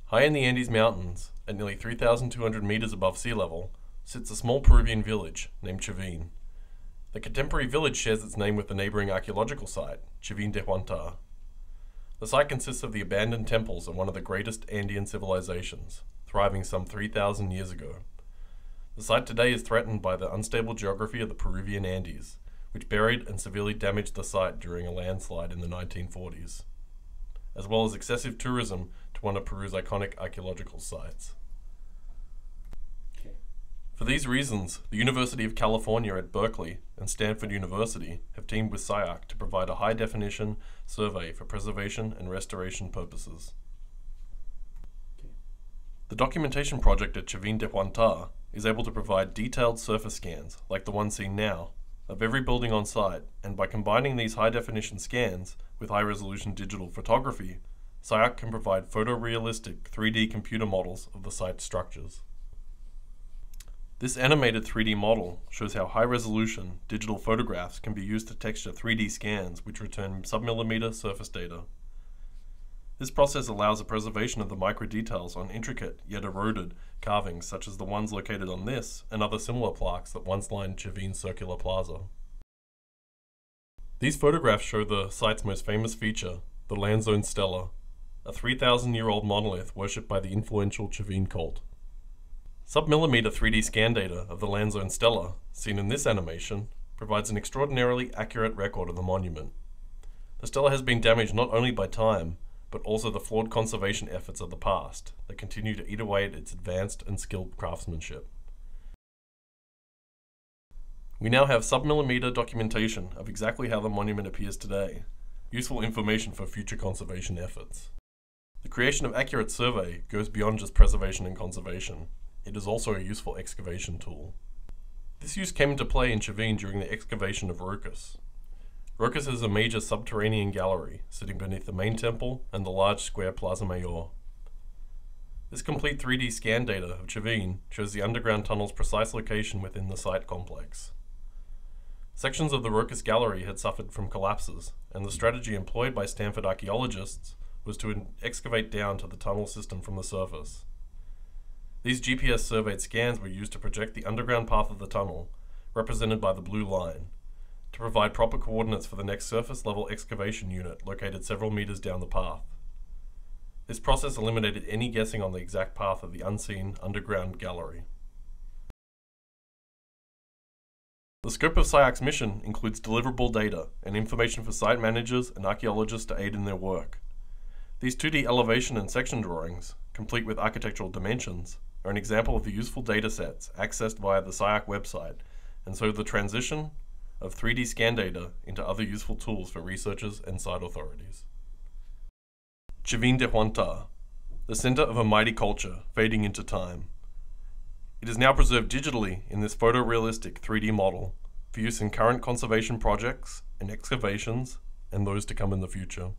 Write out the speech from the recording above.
High in the Andes Mountains, at nearly 3,200 meters above sea level, sits a small Peruvian village named Chavin. The contemporary village shares its name with the neighboring archaeological site, Chavín de Huántar. The site consists of the abandoned temples of one of the greatest Andean civilizations, thriving some 3,000 years ago. The site today is threatened by the unstable geography of the Peruvian Andes, which buried and severely damaged the site during a landslide in the 1940s, as well as excessive tourism to one of Peru's iconic archaeological sites. For these reasons, the University of California at Berkeley and Stanford University have teamed with CyArk to provide a high-definition survey for preservation and restoration purposes. The documentation project at Chavín de Huántar is able to provide detailed surface scans, like the one seen now, of every building on site, and by combining these high-definition scans with high-resolution digital photography, CyArk can provide photorealistic 3D computer models of the site's structures. This animated 3D model shows how high-resolution digital photographs can be used to texture 3D scans which return sub-millimeter surface data. This process allows the preservation of the micro-details on intricate yet eroded carvings such as the ones located on this and other similar plaques that once lined Chavin's circular plaza. These photographs show the site's most famous feature, the Landzone Stela, a 3,000-year-old monolith worshipped by the influential Chavin cult. Sub-millimeter 3D scan data of the Landzone Stela, seen in this animation, provides an extraordinarily accurate record of the monument. The stela has been damaged not only by time, but also the flawed conservation efforts of the past that continue to eat away at its advanced and skilled craftsmanship. We now have sub-millimeter documentation of exactly how the monument appears today, useful information for future conservation efforts. The creation of accurate survey goes beyond just preservation and conservation. It is also a useful excavation tool. This use came into play in Chavín during the excavation of Rocas. Rocas is a major subterranean gallery sitting beneath the main temple and the large square Plaza Mayor. This complete 3D scan data of Chavín shows the underground tunnel's precise location within the site complex. Sections of the Rocas gallery had suffered from collapses, and the strategy employed by Stanford archaeologists was to excavate down to the tunnel system from the surface. These GPS surveyed scans were used to project the underground path of the tunnel, represented by the blue line, to provide proper coordinates for the next surface level excavation unit located several meters down the path. This process eliminated any guessing on the exact path of the unseen underground gallery. The scope of CyArk's mission includes deliverable data and information for site managers and archaeologists to aid in their work. These 2D elevation and section drawings, complete with architectural dimensions, are an example of the useful data sets accessed via the CyArk website, and so the transition of 3D scan data into other useful tools for researchers and site authorities. Chavín de Huántar, the center of a mighty culture fading into time. It is now preserved digitally in this photorealistic 3D model for use in current conservation projects and excavations and those to come in the future.